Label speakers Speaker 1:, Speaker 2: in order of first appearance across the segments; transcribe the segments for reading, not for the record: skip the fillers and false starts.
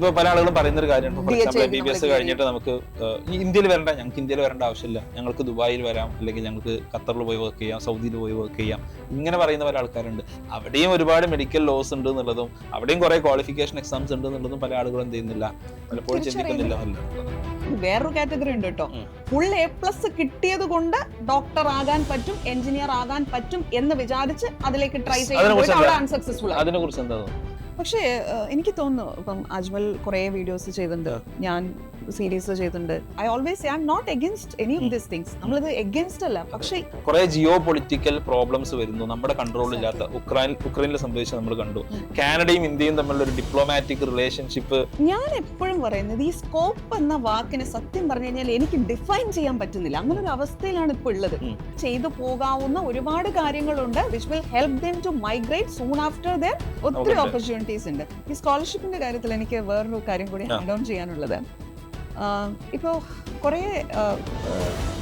Speaker 1: ഇപ്പൊ പല ആളുകളും പറയുന്ന ഒരു കാര്യം, ഫോർ എക്സാമ്പിൾ MBBS കഴിഞ്ഞിട്ട് നമുക്ക് ഇന്ത്യയിൽ വരണ്ട, ഞങ്ങൾക്ക് ഇന്ത്യയിൽ വരേണ്ട ആവശ്യമില്ല, ഞങ്ങൾക്ക് ദുബായിൽ വരാം, അല്ലെങ്കിൽ ഞങ്ങൾക്ക് ഖത്തറിൽ പോയി വർക്ക് ചെയ്യാം, സൗദിയിൽ പോയി വർക്ക് ചെയ്യാം, ഇങ്ങനെ പറയുന്ന പല ആൾക്കാരുണ്ട്. അവിടെയും ഒരുപാട് മെഡിക്കൽ ലോസ് ഉണ്ട് എന്നുള്ളതും അവിടെയും കുറെ ക്വാളിഫിക്കേഷൻ എക്സാംസ് ഉണ്ട് എന്നുള്ളതും പല ആളുകളും എന്ത് ചെയ്യുന്നില്ല, പലപ്പോഴും ചിന്തിക്കുന്നില്ല.
Speaker 2: വേറൊരു കാറ്റഗറി ഉണ്ട് കേട്ടോ, ഫുൾ A+ കിട്ടിയത് കൊണ്ട് ഡോക്ടർ ആകാൻ പറ്റും, എഞ്ചിനീയർ ആകാൻ പറ്റും എന്ന് വിചാരിച്ച് അതിലേക്ക് ട്രൈ ചെയ്യുമ്പോൾ അൺസക്സസ്ഫുൾ.
Speaker 1: അതിനെ കുറിച്ച് എന്താ?
Speaker 2: പക്ഷേ എനിക്ക് തോന്നുന്നു, ഇപ്പം അജ്മൽ കുറെ വീഡിയോസ് ചെയ്തിട്ടുണ്ട്, ഞാൻ സീരീസ് ചെയ്തിട്ടുണ്ട്. I always I am not against any of these things. നമ്മളിത് അഗൈൻസ്റ്റ് അല്ല, പക്ഷേ
Speaker 1: കുറെ ജിയോ പൊളിറ്റിക്കൽ പ്രോബ്ലംസ് വരുന്നു, നമ്മുടെ കൺട്രോളില്ലാത്ത. ഉക്രൈനിൽ സംഭവിച്ച നമ്മൾ കണ്ടു. കാനഡയും ഇന്ത്യയും തമ്മിലുള്ള ഒരു ഡിപ്ലോമാറ്റിക് റിലേഷൻഷിപ്പ്.
Speaker 2: ഞാൻ എപ്പോഴും പറയുന്നത് ഈ സ്കോപ്പ് എന്ന വാക്കിനെ സത്യം പറഞ്ഞു കഴിഞ്ഞാൽ എനിക്ക് ഡിഫൈൻ ചെയ്യാൻ പറ്റുന്നില്ല. അങ്ങനെ ഒരു അവസ്ഥയിലാണ് ഇപ്പോൾ ഉള്ളത്. ചെയ്തു പോകാവുന്ന ഒരുപാട് കാര്യങ്ങളുണ്ട് which will help them to migrate soon after their ഒത്തിരി ഓപ്പർച്യൂണിറ്റീസ് ഉണ്ട്. ഈ സ്കോളർഷിപ്പിന്റെ കാര്യത്തിൽ എനിക്ക് വേറൊരു കാര്യം കൂടി ആഡ് ഓൺ ചെയ്യാനുള്ളത്, ഇപ്പോൾ കുറേ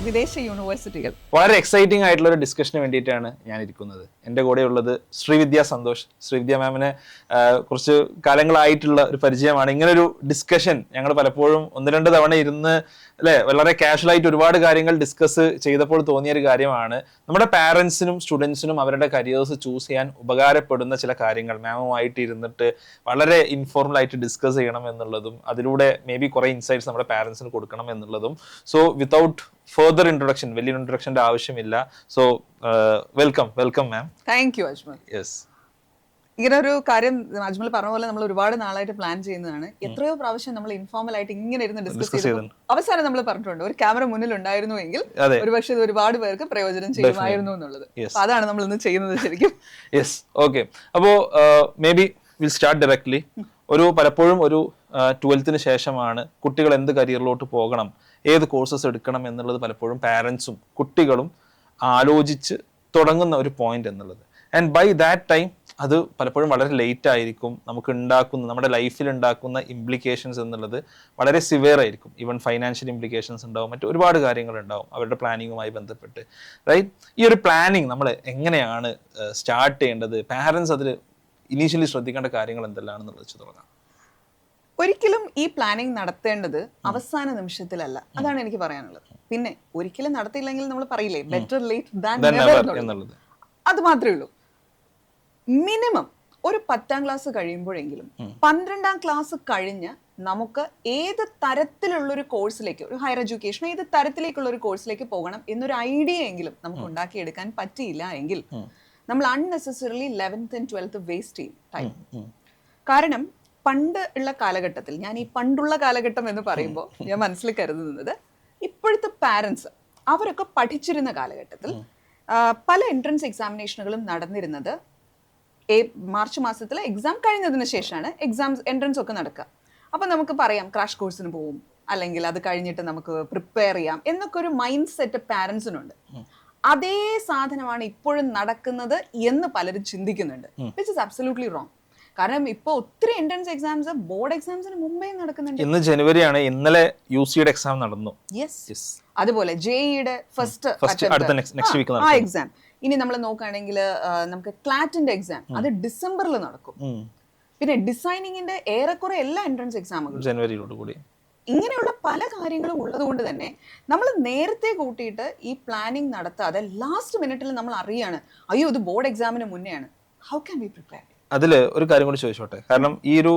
Speaker 2: വിദേശ യൂണിവേഴ്സിറ്റികൾ.
Speaker 1: വളരെ എക്സൈറ്റിംഗ് ആയിട്ടുള്ള ഒരു ഡിസ്കഷന് വേണ്ടിയിട്ടാണ് ഞാൻ ഇരിക്കുന്നത്. എൻ്റെ കൂടെ ഉള്ളത് ശ്രീവിദ്യ സന്തോഷ്. ശ്രീവിദ്യ മാമിനെ കുറച്ച് കാലങ്ങളായിട്ടുള്ള ഒരു പരിചയമാണ്. ഇങ്ങനൊരു ഡിസ്കഷൻ ഞങ്ങൾ പലപ്പോഴും 1-2 തവണ ഇരുന്ന് അല്ലെ വളരെ കാഷ്വൽ ആയിട്ട് ഒരുപാട് കാര്യങ്ങൾ ഡിസ്കസ് ചെയ്തപ്പോൾ തോന്നിയ ഒരു കാര്യമാണ്, നമ്മുടെ പാരൻസിനും സ്റ്റുഡൻസിനും അവരുടെ കരിയേഴ്സ് ചൂസ് ചെയ്യാൻ ഉപകാരപ്പെടുന്ന ചില കാര്യങ്ങൾ മാമുമായിട്ട് ഇരുന്നിട്ട് വളരെ ഇൻഫോർമൽ ആയിട്ട് ഡിസ്കസ് ചെയ്യണം എന്നുള്ളതും അതിലൂടെ മേ ബി കുറെ ഇൻസൈറ്റ്സ് നമ്മുടെ പാരൻസിന് കൊടുക്കണം എന്നുള്ളതും. സോ വിത്തൗട്ട് ഫർദർ ഇൻട്രൊഡക്ഷൻ, വലിയ ഇൻട്രൊഡക്ഷന്റെ ആവശ്യമില്ല. So welcome ma'am.
Speaker 2: Thank you Ajmal.
Speaker 1: Yes,
Speaker 2: ഇങ്ങനെ ഒരു കാര്യം അജ്മൽ പറഞ്ഞ പോലെ നമ്മൾ ഒരുപാട് നാളായിട്ട് പ്ലാൻ ചെയ്യുന്നതാണ്. എത്രയോ പ്രാവശ്യം നമ്മൾ ഇൻഫോർമൽ ആയിട്ട് ഇങ്ങനെ ഇരുന്ന് ഡിസ്കസ് ചെയ്തു. അവസാനം നമ്മൾ പറഞ്ഞിട്ടുണ്ട് ഒരു ക്യാമറ മുന്നിൽ ഉണ്ടായിരുന്നു എങ്കിൽ ഒരുപക്ഷെ ഇത് ഒരുപാട് പേർക്ക് പ്രയോജനം ചെയ്യുമായിരുന്നു എന്നുള്ളത്. അതാണ് നമ്മൾ ഇന്ന് ചെയ്യുന്നത് ശരിക്കും.
Speaker 1: Yes, okay. അപ്പോ maybe we'll start directly. പലപ്പോഴും ഒരു 12th ശേഷമാണ് കുട്ടികൾ എന്ത് കരിയറിലോട്ട് പോകണം, ഏത് കോഴ്സസ് എടുക്കണം എന്നുള്ളത് പലപ്പോഴും പാരൻസും കുട്ടികളും ആലോചിച്ച് തുടങ്ങുന്ന ഒരു പോയിന്റ് എന്നുള്ളത്. ആൻഡ് ബൈ ദാറ്റ് ടൈം അത് പലപ്പോഴും വളരെ ലേറ്റ് ആയിരിക്കും. നമുക്ക് നമ്മുടെ ലൈഫിൽ ഉണ്ടാക്കുന്ന ഇംപ്ലിക്കേഷൻസ് എന്നുള്ളത് വളരെ സിവിയർ ആയിരിക്കും. ഈവൻ ഫൈനാൻഷ്യൽ ഇംപ്ലിക്കേഷൻസ് ഉണ്ടാവും, മറ്റു ഒരുപാട് കാര്യങ്ങൾ ഉണ്ടാവും അവരുടെ പ്ലാനിങ്ങുമായി ബന്ധപ്പെട്ട്. റൈറ്റ്, ഈ ഒരു പ്ലാനിങ് നമ്മൾ എങ്ങനെയാണ് സ്റ്റാർട്ട് ചെയ്യേണ്ടത്, പാരൻസ് അതിൽ ഇനീഷ്യലി ശ്രദ്ധിക്കേണ്ട കാര്യങ്ങൾ എന്തെല്ലാണെന്നുള്ളത് വെച്ച് തുടങ്ങാം.
Speaker 2: ഒരിക്കലും ഈ പ്ലാനിങ് നടത്തേണ്ടത് അവസാന നിമിഷത്തിലല്ല, അതാണ് എനിക്ക് പറയാനുള്ളത്. പിന്നെ ഒരിക്കലും നടത്തിയില്ലെങ്കിൽ നമ്മൾ പറയില്ലേ ബെറ്റർ ലേറ്റ് ദാൻ നെവർ എന്നുള്ളത്. അത് മാത്രമേ ഉള്ളൂ. മിനിമം ഒരു 10ാം ക്ലാസ് കഴിയുമ്പോഴെങ്കിലും 12ാം ക്ലാസ് കഴിഞ്ഞ് നമുക്ക് ഏത് തരത്തിലുള്ളൊരു കോഴ്സിലേക്ക്, ഒരു ഹയർ എഡ്യൂക്കേഷൻ ഏത് തരത്തിലേക്കുള്ള ഒരു കോഴ്സിലേക്ക് പോകണം എന്നൊരു ഐഡിയ എങ്കിലും നമുക്ക് ഉണ്ടാക്കിയെടുക്കാൻ പറ്റിയില്ല എങ്കിൽ നമ്മൾ unnecessarily 11th and 12th waste ചെയ്യും ടൈം. കാരണം പണ്ട് ഉള്ള കാലഘട്ടത്തിൽ, ഞാൻ ഈ പണ്ടുള്ള കാലഘട്ടം എന്ന് പറയുമ്പോൾ ഞാൻ മനസ്സിൽ കരുതുന്നത് ഇപ്പോഴത്തെ പാരൻസ് അവരൊക്കെ പഠിച്ചിരുന്ന കാലഘട്ടത്തിൽ പല എൻട്രൻസ് എക്സാമിനേഷനുകളും നടന്നിരുന്നത് മാർച്ച് മാസത്തിൽ എക്സാം കഴിഞ്ഞതിന് ശേഷമാണ് എൻട്രൻസ് ഒക്കെ നടക്കുക. അപ്പം നമുക്ക് പറയാം ക്രാഷ് കോഴ്സിന് പോവും, അല്ലെങ്കിൽ അത് കഴിഞ്ഞിട്ട് നമുക്ക് പ്രിപ്പയർ ചെയ്യാം എന്നൊക്കെ ഒരു മൈൻഡ് സെറ്റ് പാരൻസിനുണ്ട്. അതേ സാധനമാണ് ഇപ്പോഴും നടക്കുന്നത് എന്ന് പലരും ചിന്തിക്കുന്നുണ്ട്, വിച്ച് ഇസ് അബ്സല്യൂട്ട്ലി റോങ്. കാരണം ഇപ്പൊ ഒത്തിരി എൻട്രൻസ് എക്സാംസ് ബോർഡ് എക്സാംസിന് മുമ്പേ നടക്കുന്നുണ്ട്.
Speaker 1: ഇന്ന് ജനുവരിയാണ്, ഇന്നലെ UCയുടെ എക്സാം നടന്നു.
Speaker 2: അതുപോലെ JEയുടെ ഫസ്റ്റ് ആ എക്സാം. ഇനി നമ്മൾ നോക്കുകയാണെങ്കിൽ നമുക്ക് ക്ലാറ്റിന്റെ എക്സാം അത് ഡിസംബറിൽ നടക്കും. പിന്നെ ഡിസൈനിങ്ങിന്റെ ഏറെക്കുറെ എല്ലാ എൻട്രൻസ് എക്സാമുകളും
Speaker 1: ജനുവരിയിലോട് കൂടി.
Speaker 2: ഇങ്ങനെയുള്ള പല കാര്യങ്ങളും ഉള്ളത് കൊണ്ട് തന്നെ നമ്മൾ നേരത്തെ കൂട്ടിയിട്ട് ഈ പ്ലാനിങ് നടത്താതെ ലാസ്റ്റ് മിനിറ്റിൽ നമ്മൾ അറിയാണ് അയ്യോ ഇത് ബോർഡ് എക്സാമിന് മുന്നെയാണ്. How can we prepare?
Speaker 1: അതിൽ ഒരു കാര്യം കൂടി ചോദിച്ചോട്ടെ. കാരണം ഈ ഒരു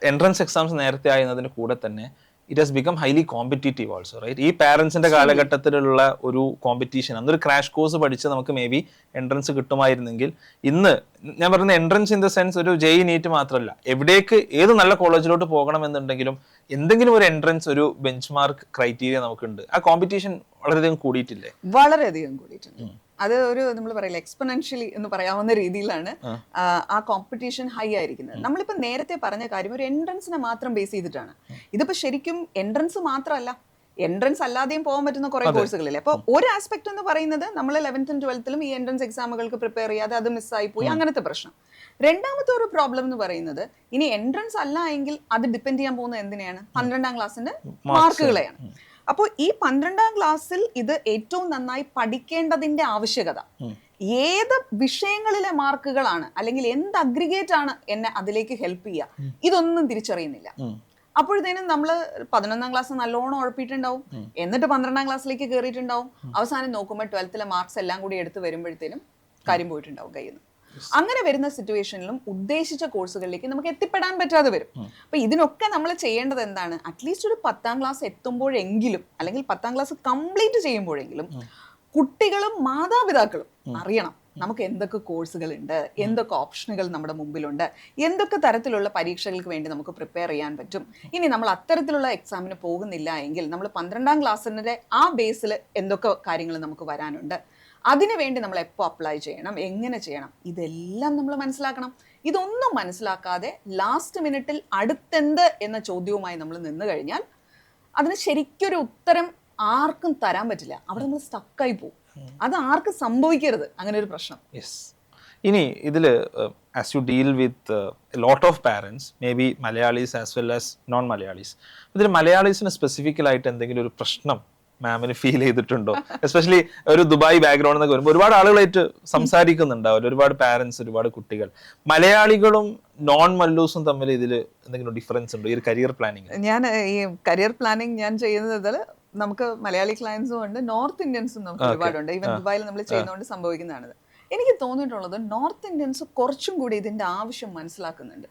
Speaker 1: എൻട്രൻസ് എക്സാംസ് നേരത്തെ ആയതിന് കൂടെ തന്നെ it has become highly competitive also, right? ഈ പാരൻസിന്റെ കാലഘട്ടത്തിലുള്ള ഒരു കോമ്പറ്റീഷൻ, അന്നൊരു ക്രാഷ് കോഴ്സ് പഠിച്ച് നമുക്ക് മേ ബി എൻട്രൻസ് കിട്ടുമായിരുന്നെങ്കിൽ ഇന്ന് ഞാൻ പറയുന്ന എൻട്രൻസ് ഇൻ ദ സെൻസ് ഒരു JEE NEET മാത്രമല്ല, എവിടേക്ക് ഏത് നല്ല കോളേജിലോട്ട് പോകണമെന്നുണ്ടെങ്കിലും എന്തെങ്കിലും ഒരു എൻട്രൻസ്, ഒരു ബെഞ്ച് മാർക്ക് ക്രൈറ്റീരിയ നമുക്കുണ്ട്. ആ കോമ്പറ്റീഷൻ വളരെയധികം കൂടിയിട്ടില്ലേ?
Speaker 2: വളരെയധികം കൂടിയിട്ടുണ്ട്. അത് ഒരു നമ്മൾ പറയില്ല എക്സ്പൊണൻഷ്യലി എന്ന് പറയാവുന്ന രീതിയിലാണ് ആ കോമ്പറ്റീഷൻ ഹൈ ആയിരിക്കുന്നത്. നമ്മളിപ്പോൾ നേരത്തെ പറഞ്ഞ കാര്യം ഒരു എൻട്രൻസിനെ മാത്രം ബേസ് ചെയ്തിട്ടാണ്. ഇതിപ്പോ ശരിക്കും എൻട്രൻസ് മാത്രമല്ല, എൻട്രൻസ് അല്ലാതെയും പോകാൻ പറ്റുന്ന കുറെ കോഴ്സുകളില്ലേ. അപ്പോൾ ഒരു ആസ്പെക്ട് എന്ന് പറയുന്നത് നമ്മൾ 11th and 12th ഈ എൻട്രൻസ് എക്സാമുകൾക്ക് പ്രിപ്പയർ ചെയ്യാതെ അത് മിസ്സായി പോയി, അങ്ങനത്തെ പ്രശ്നം. രണ്ടാമത്തെ ഒരു പ്രോബ്ലം എന്ന് പറയുന്നത് ഇനി എൻട്രൻസ് അല്ല എങ്കിൽ അത് ഡിപ്പെൻഡ് ചെയ്യാൻ പോകുന്നത് എന്തിനെയാണ്? 12ാം ക്ലാസ്സിന്റെ മാർക്കുകളെയാണ്. അപ്പോൾ ഈ 12ാം ക്ലാസ്സിൽ ഇത് ഏറ്റവും നന്നായി പഠിക്കേണ്ടതിന്റെ ആവശ്യകത ഏത് വിഷയങ്ങളിലെ മാർക്കുകളാണ് അല്ലെങ്കിൽ എന്ത് അഗ്രിഗേറ്റ് ആണ് എന്നെ അതിലേക്ക് ഹെൽപ്പ് ചെയ്യുക, ഇതൊന്നും തിരിച്ചറിയുന്നില്ല. അപ്പോഴത്തേനും നമ്മൾ 11ാം ക്ലാസ് നല്ലോണം ഉഴപ്പിയിട്ടുണ്ടാവും, എന്നിട്ട് 12ാം ക്ലാസ്സിലേക്ക് കയറിയിട്ടുണ്ടാവും. അവസാനം നോക്കുമ്പോൾ 12th മാർക്സ് എല്ലാം കൂടി എടുത്ത് വരുമ്പോഴത്തേനും കാര്യം പോയിട്ടുണ്ടാവും കയ്യിൽ നിന്ന്. അങ്ങനെ വരുന്ന സിറ്റുവേഷനിലും ഉദ്ദേശിച്ച കോഴ്സുകളിലേക്ക് നമുക്ക് എത്തിപ്പെടാൻ പറ്റാതെ വരും. അപ്പൊ ഇതിനൊക്കെ നമ്മൾ ചെയ്യേണ്ടത് എന്താണ്? അറ്റ്ലീസ്റ്റ് ഒരു 10ാം ക്ലാസ് എത്തുമ്പോഴെങ്കിലും അല്ലെങ്കിൽ 10ാം ക്ലാസ് കംപ്ലീറ്റ് ചെയ്യുമ്പോഴെങ്കിലും കുട്ടികളും മാതാപിതാക്കളും അറിയണം നമുക്ക് എന്തൊക്കെ കോഴ്സുകളുണ്ട്, എന്തൊക്കെ ഓപ്ഷനുകൾ നമ്മുടെ മുമ്പിലുണ്ട്, എന്തൊക്കെ തരത്തിലുള്ള പരീക്ഷകൾക്ക് വേണ്ടി നമുക്ക് പ്രിപ്പയർ ചെയ്യാൻ പറ്റും. ഇനി നമ്മൾ അത്തരത്തിലുള്ള എക്സാമിന് പോകുന്നില്ല എങ്കിൽ നമ്മൾ 12ാം ക്ലാസ്സിൻ്റെ ആ ബേസിൽ എന്തൊക്കെ കാര്യങ്ങൾ നമുക്ക് വരാനുണ്ട്, അതിനു വേണ്ടി നമ്മൾ എപ്പോൾ അപ്ലൈ ചെയ്യണം, എങ്ങനെ ചെയ്യണം, ഇതെല്ലാം നമ്മൾ മനസ്സിലാക്കണം. ഇതൊന്നും മനസ്സിലാക്കാതെ ലാസ്റ്റ് മിനിറ്റിൽ അടുത്തെന്ത് എന്ന ചോദ്യവുമായി നമ്മൾ നിന്ന് കഴിഞ്ഞാൽ അതിന് ശരിക്കൊരു ഉത്തരം ആർക്കും തരാൻ പറ്റില്ല. അവിടെ നമ്മൾ സ്റ്റക്കായി പോകും. അത് ആർക്കും സംഭവിക്കരുത് അങ്ങനെ ഒരു പ്രശ്നം.
Speaker 1: യെസ്. ഇനി ഇതിൽ as you deal with lot of parents, may be Malayalees as well as non Malayalees, ഇതിൽ മലയാളീസിന് സ്പെസിഫിക്കലായിട്ട് എന്തെങ്കിലും ഒരു പ്രശ്നം മാമിന് ഫീൽ ചെയ്തിട്ടുണ്ടോ? എസ്പെഷ്യലി ഒരു ദുബായ് ബാക്ക്ഗ്രൗണ്ട് എന്നൊക്കെ വരുമ്പോൾ ഒരുപാട് ആളുകളായിട്ട് സംസാരിക്കുന്നുണ്ടാവില്ല, ഒരുപാട് പാരൻസ്, ഒരുപാട് കുട്ടികൾ. മലയാളികളും നോൺ മല്ലൂസും തമ്മിൽ ഇതിൽ എന്തെങ്കിലും ഡിഫറൻസ് ഉണ്ടോ ഈ ഒരു കരിയർ പ്ലാനിങ്?
Speaker 2: ഞാൻ ഈ കരിയർ പ്ലാനിങ് ഞാൻ ചെയ്യുന്നതിൽ നമുക്ക് മലയാളി ക്ലയൻസും ഉണ്ട്, നോർത്ത് ഇന്ത്യൻസും നമുക്ക് ഒരുപാടുണ്ട്. ഈവൻ ദുബായിൽ നമ്മൾ ചെയ്യുന്നതുകൊണ്ട് സംഭവിക്കുന്നതാണിത്. എനിക്ക് തോന്നിയിട്ടുള്ളത് നോർത്ത് ഇന്ത്യൻസ് കുറച്ചും കൂടി ഇതിന്റെ ആവശ്യം മനസ്സിലാക്കുന്നുണ്ട്.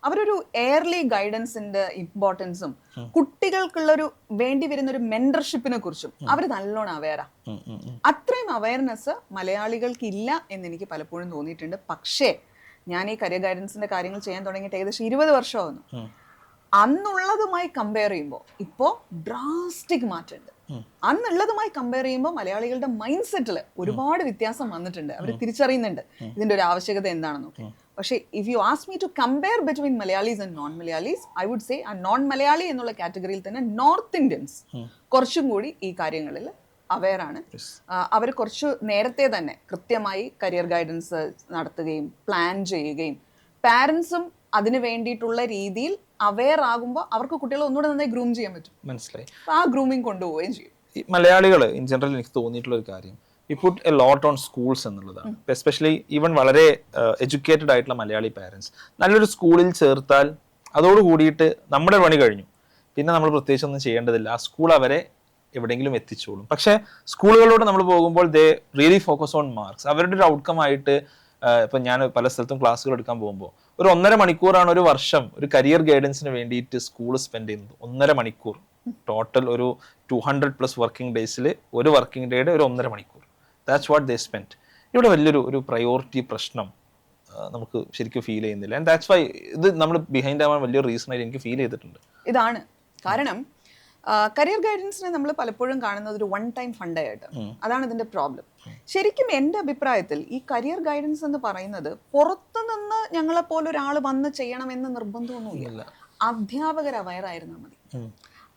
Speaker 2: അവരൊരു എയർലി ഗൈഡൻസിന്റെ ഇമ്പോർട്ടൻസും കുട്ടികൾക്കുള്ളൊരു വേണ്ടി വരുന്ന ഒരു മെന്റർഷിപ്പിനെ കുറിച്ചും അവർ നല്ലോണം അവെയറാ. അത്രയും അവയർനെസ് മലയാളികൾക്ക് ഇല്ല എന്ന് എനിക്ക് പലപ്പോഴും തോന്നിയിട്ടുണ്ട്. പക്ഷേ ഞാൻ ഈ കരിയർ ഗൈഡൻസിന്റെ കാര്യങ്ങൾ ചെയ്യാൻ തുടങ്ങിയിട്ട് ഏകദേശം 20 വർഷമാകുന്നു. അന്നുള്ളതുമായി കമ്പയർ ചെയ്യുമ്പോൾ ഇപ്പോൾ ഡ്രാസ്റ്റിക് മാറ്റമുണ്ട്. അന്നുള്ളതുമായി കമ്പയർ ചെയ്യുമ്പോൾ മലയാളികളുടെ മൈൻഡ് സെറ്റിൽ ഒരുപാട് വ്യത്യാസം വന്നിട്ടുണ്ട്. അവർ തിരിച്ചറിയുന്നുണ്ട് ഇതിന്റെ ഒരു ആവശ്യകത എന്താണെന്നൊക്കെ. പക്ഷേ if you ask me to compare between Malayalees and non Malayalees, I would say ആ നോൺ മലയാളി എന്നുള്ള കാറ്റഗറിയിൽ തന്നെ നോർത്ത് ഇന്ത്യൻസ് കുറച്ചും കൂടി ഈ കാര്യങ്ങളിൽ അവെയറാണ്. അവർ കുറച്ച് നേരത്തെ തന്നെ കൃത്യമായി കരിയർ ഗൈഡൻസ് നടത്തുകയും പ്ലാൻ ചെയ്യുകയും പാരൻസും അതിന് വേണ്ടിയിട്ടുള്ള രീതിയിൽ അവെയർ ആകുമ്പോൾ അവർക്ക് കുട്ടികളെ ഒന്നുകൂടെ നന്നായി ഗ്രൂം ചെയ്യാൻ പറ്റും.
Speaker 1: മനസ്സിലായി.
Speaker 2: ആ ഗ്രൂമിങ് കൊണ്ടുപോവുകയും ചെയ്യും.
Speaker 1: മലയാളികൾ ഇൻ ജനറൽ എനിക്ക് തോന്നിയിട്ടുള്ള ഒരു കാര്യം, we put a lot on schools എന്നുള്ളതാണ്. എസ്പെഷ്യലി ഈവൻ വളരെ എഡ്യൂക്കേറ്റഡ് ആയിട്ടുള്ള മലയാളി പാരൻസ് നല്ലൊരു സ്കൂളിൽ ചേർത്താൽ അതോട് കൂടിയിട്ട് നമ്മുടെ പണി കഴിഞ്ഞു, പിന്നെ നമ്മൾ പ്രത്യേകിച്ച് ഒന്നും ചെയ്യേണ്ടതില്ല, ആ സ്കൂൾ അവരെ എവിടെയെങ്കിലും എത്തിച്ചോളും. പക്ഷേ സ്കൂളുകളിലൂടെ നമ്മൾ പോകുമ്പോൾ they really focus on marks. അവരുടെ ഒരു ഔട്ട്കം ആയിട്ട് ഇപ്പം ഞാൻ പല സ്ഥലത്തും ക്ലാസ്സുകൾ എടുക്കാൻ പോകുമ്പോൾ ഒരു 1.5 മണിക്കൂറാണ് ഒരു വർഷം ഒരു കരിയർ ഗൈഡൻസിന് വേണ്ടിയിട്ട് സ്കൂൾ സ്പെൻഡ് ചെയ്യുന്നത്. 1.5 മണിക്കൂർ ടോട്ടൽ. ഒരു 200+ വർക്കിംഗ് ഡേയ്സിൽ ഒരു വർക്കിംഗ് ഡേയുടെ ഒരു 1.5 മണിക്കൂർ. That's what they spend. ഇവിടെ വലിയൊരു പ്രയോറിറ്റി പ്രശ്നം നമുക്ക് ശരിക്കും ഫീൽ ചെയ്യുന്നില്ല. ആൻഡ് ദാറ്റ്സ് വൈ ഇത് നമ്മൾ ബിഹൈൻഡ് ആവാൻ വലിയൊരു റീസൺ ആയിട്ട് എനിക്ക് ഫീൽ ചെയ്തിട്ടുണ്ട്.
Speaker 2: ഇതാണ് കാരണം. കരിയർ ഗൈഡൻസിനെ നമ്മൾ പലപ്പോഴും കാണുന്നത് ഒരു 1 ടൈം ഫണ്ടായിട്ട്. അതാണ് ഇതിന്റെ പ്രോബ്ലം. ശരിക്കും എൻ്റെ അഭിപ്രായത്തിൽ ഈ കരിയർ ഗൈഡൻസ് എന്ന് പറയുന്നത് പുറത്തുനിന്ന് ഞങ്ങളെ പോലെ ഒരാൾ വന്ന് ചെയ്യണമെന്ന് നിർബന്ധമൊന്നുമില്ല. അധ്യാപകർ അവയറായിരുന്നാൽ മതി,